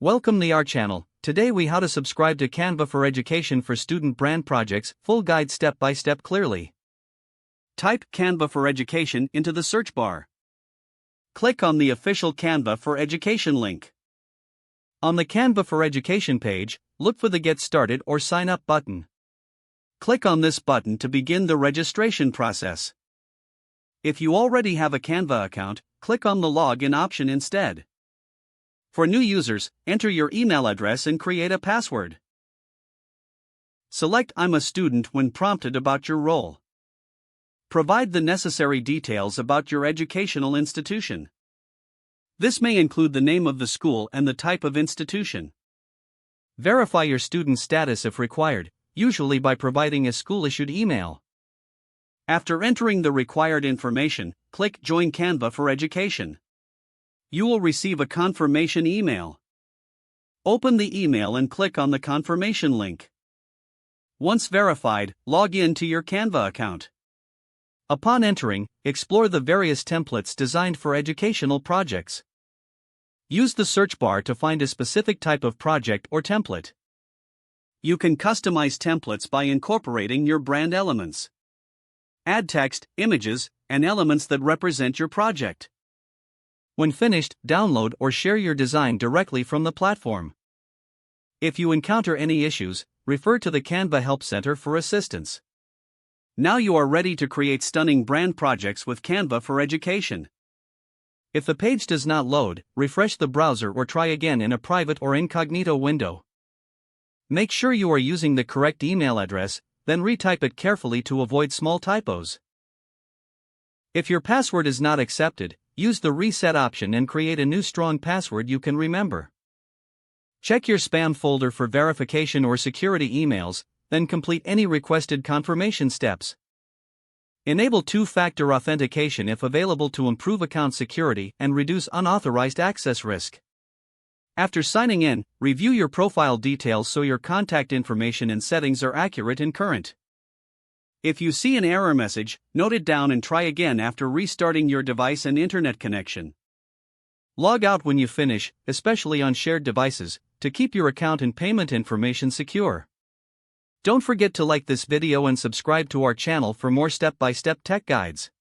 Welcome to our channel. Today we how to subscribe to Canva for education for student brand projects, full guide step by step clearly. Type Canva for Education into the search bar. Click on the official Canva for Education link. On the Canva for Education page, look for the Get Started or Sign Up button. Click on this button to begin the registration process. If you already have a Canva account, click on the Login option instead. For new users, enter your email address and create a password. Select I'm a student when prompted about your role. Provide the necessary details about your educational institution. This may include the name of the school and the type of institution. Verify your student status if required, usually by providing a school-issued email. After entering the required information, click Join Canva for Education. You will receive a confirmation email. Open the email and click on the confirmation link. Once verified, log in to your Canva account. Upon entering, explore the various templates designed for educational projects. Use the search bar to find a specific type of project or template. You can customize templates by incorporating your brand elements. Add text, images, and elements that represent your project. When finished, download or share your design directly from the platform. If you encounter any issues, refer to the Canva Help Center for assistance. Now you are ready to create stunning brand projects with Canva for Education. If the page does not load, refresh the browser or try again in a private or incognito window. Make sure you are using the correct email address, then retype it carefully to avoid small typos. If your password is not accepted, use the reset option and create a new strong password you can remember. Check your spam folder for verification or security emails, then complete any requested confirmation steps. Enable two-factor authentication if available to improve account security and reduce unauthorized access risk. After signing in, review your profile details so your contact information and settings are accurate and current. If you see an error message, note it down and try again after restarting your device and internet connection. Log out when you finish, especially on shared devices, to keep your account and payment information secure. Don't forget to like this video and subscribe to our channel for more step-by-step tech guides.